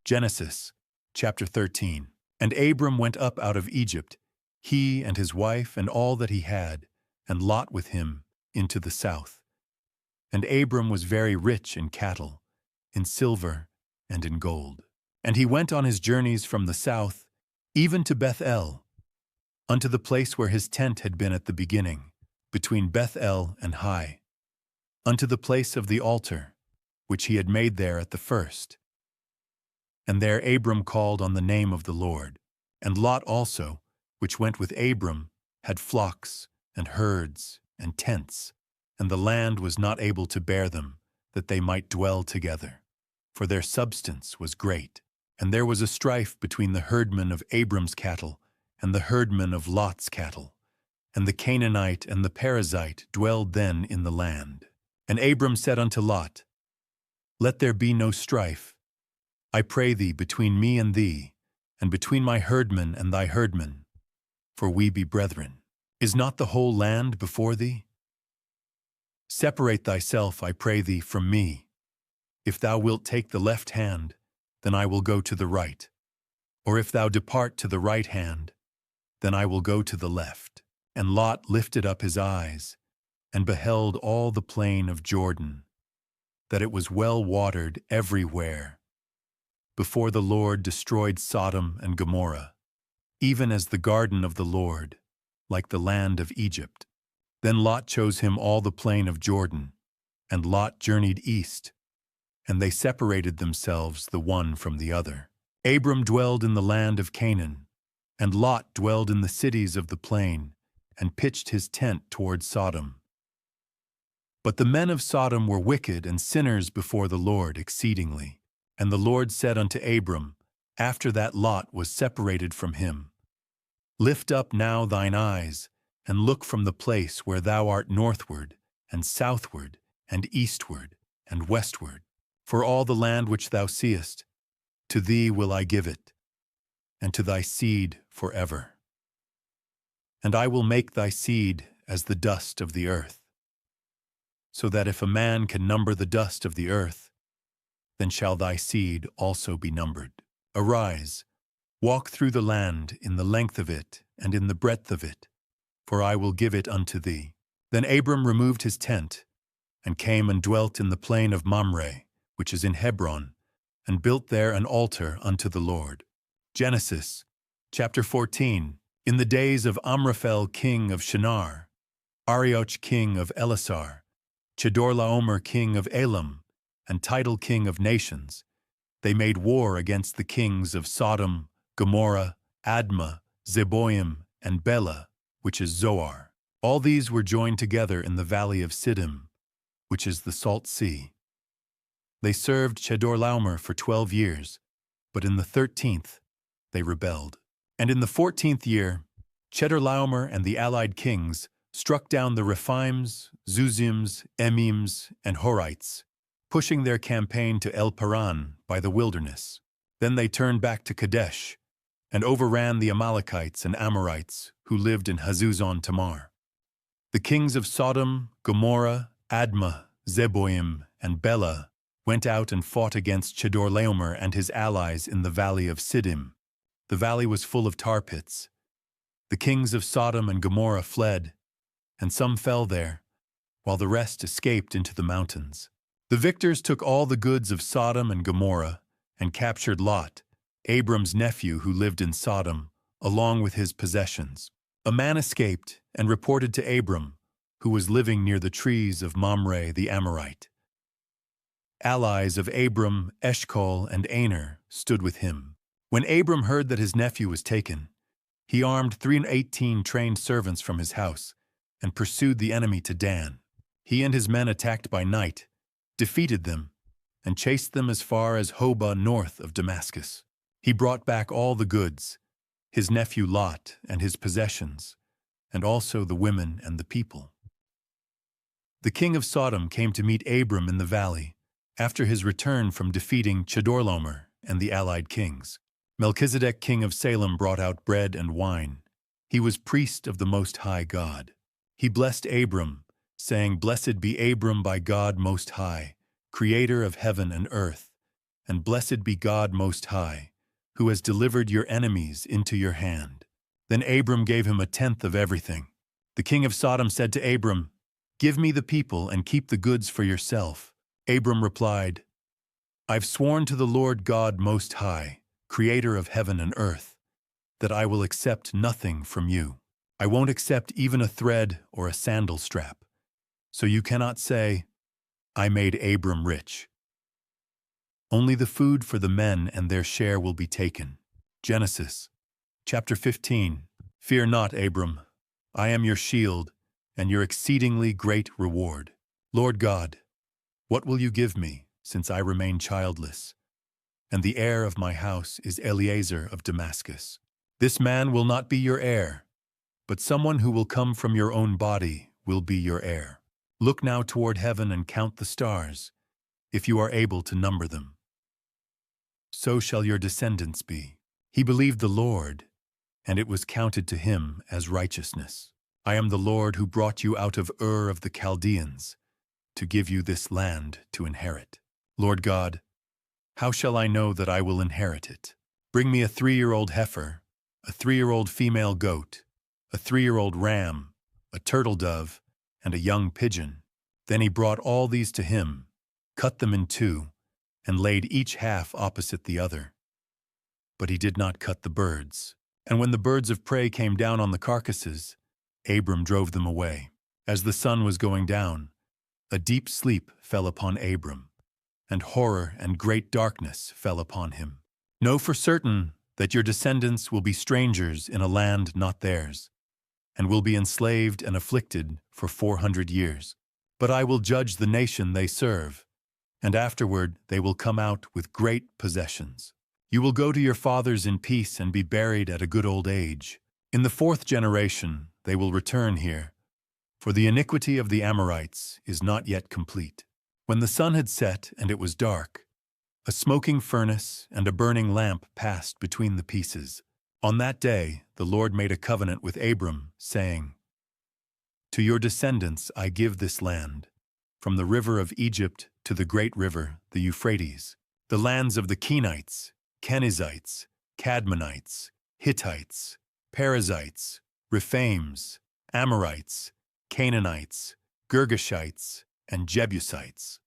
Genesis, chapter 13. And Abram went up out of Egypt, he and his wife and all that he had, and Lot with him, into the south. And Abram was very rich in cattle, in silver, and in gold. And he went on his journeys from the south, even to Bethel, unto the place where his tent had been at the beginning, between Bethel and Hai, unto the place of the altar, which he had made there at the first. And there Abram called on the name of the Lord. And Lot also, which went with Abram, had flocks and herds and tents, and the land was not able to bear them, that they might dwell together. For their substance was great. And there was a strife between the herdmen of Abram's cattle and the herdmen of Lot's cattle. And the Canaanite and the Perizzite dwelled then in the land. And Abram said unto Lot, Let there be no strife, I pray thee, between me and thee, and between my herdmen and thy herdmen, for we be brethren. Is not the whole land before thee? Separate thyself, I pray thee, from me. If thou wilt take the left hand, then I will go to the right. Or if thou depart to the right hand, then I will go to the left. And Lot lifted up his eyes, and beheld all the plain of Jordan, that it was well watered everywhere, before the Lord destroyed Sodom and Gomorrah, even as the garden of the Lord, like the land of Egypt. Then Lot chose him all the plain of Jordan, and Lot journeyed east, and they separated themselves the one from the other. Abram dwelled in the land of Canaan, and Lot dwelled in the cities of the plain, and pitched his tent toward Sodom. But the men of Sodom were wicked and sinners before the Lord exceedingly. And the Lord said unto Abram, after that Lot was separated from him, Lift up now thine eyes, and look from the place where thou art northward, and southward, and eastward, and westward. For all the land which thou seest, to thee will I give it, and to thy seed forever. And I will make thy seed as the dust of the earth, so that if a man can number the dust of the earth, then shall thy seed also be numbered. Arise, walk through the land in the length of it and in the breadth of it, for I will give it unto thee. Then Abram removed his tent, and came and dwelt in the plain of Mamre, which is in Hebron, and built there an altar unto the Lord. Genesis, chapter 14. In the days of Amraphel king of Shinar, Arioch king of Elasar, Chedorlaomer king of Elam, and Tidal king of nations, they made war against the kings of Sodom, Gomorrah, Admah, Zeboim, and Bela, which is Zoar. All these were joined together in the valley of Siddim, which is the Salt Sea. They served Chedorlaomer for 12 years, but in the 13th they rebelled. And in the 14th year, Chedorlaomer and the allied kings struck down the Rephaims, Zuzims, Emims, and Horites, pushing their campaign to El Paran by the wilderness. Then they turned back to Kadesh, and overran the Amalekites and Amorites who lived in Hazuzon Tamar. The kings of Sodom, Gomorrah, Admah, Zeboim, and Bela went out and fought against Chedorlaomer and his allies in the valley of Siddim. The valley was full of tar pits. The kings of Sodom and Gomorrah fled, and some fell there, while the rest escaped into the mountains. The victors took all the goods of Sodom and Gomorrah and captured Lot, Abram's nephew who lived in Sodom, along with his possessions. A man escaped and reported to Abram, who was living near the trees of Mamre the Amorite. Allies of Abram, Eshcol, and Aner stood with him. When Abram heard that his nephew was taken, he armed 318 trained servants from his house and pursued the enemy to Dan. He and his men attacked by night, defeated them, and chased them as far as Hobah north of Damascus. He brought back all the goods, his nephew Lot and his possessions, and also the women and the people. The king of Sodom came to meet Abram in the valley after his return from defeating Chedorlaomer and the allied kings. Melchizedek king of Salem brought out bread and wine. He was priest of the Most High God. He blessed Abram, saying, Blessed be Abram by God Most High, creator of heaven and earth, and blessed be God Most High, who has delivered your enemies into your hand." Then Abram gave him 1/10 of everything. The king of Sodom said to Abram, "Give me the people and keep the goods for yourself." Abram replied, "I've sworn to the Lord God Most High, creator of heaven and earth, that I will accept nothing from you. I won't accept even a thread or a sandal strap. So you cannot say, 'I made Abram rich.' Only the food for the men and their share will be taken." Genesis chapter 15. Fear not, Abram. I am your shield and your exceedingly great reward. Lord God, what will you give me, since I remain childless? And the heir of my house is Eliezer of Damascus. This man will not be your heir, but someone who will come from your own body will be your heir. Look now toward heaven and count the stars, if you are able to number them. So shall your descendants be. He believed the Lord, and it was counted to him as righteousness. I am the Lord who brought you out of Ur of the Chaldeans to give you this land to inherit. Lord God, how shall I know that I will inherit it? Bring me a 3-year-old heifer, a 3-year-old female goat, a 3-year-old ram, a turtle dove, and a young pigeon. Then he brought all these to him, cut them in two, and laid each half opposite the other. But he did not cut the birds. And when the birds of prey came down on the carcasses, Abram drove them away. As the sun was going down, a deep sleep fell upon Abram, and horror and great darkness fell upon him. Know for certain that your descendants will be strangers in a land not theirs, and will be enslaved and afflicted for 400 years. But I will judge the nation they serve, and afterward they will come out with great possessions. You will go to your fathers in peace and be buried at a good old age. In the 4th generation they will return here, for the iniquity of the Amorites is not yet complete. When the sun had set and it was dark, a smoking furnace and a burning lamp passed between the pieces. On that day the Lord made a covenant with Abram, saying, "To your descendants I give this land, from the river of Egypt to the great river, the Euphrates, the lands of the Kenites, Kenizzites, Cadmonites, Hittites, Perizzites, Rephaims, Amorites, Canaanites, Girgashites, and Jebusites.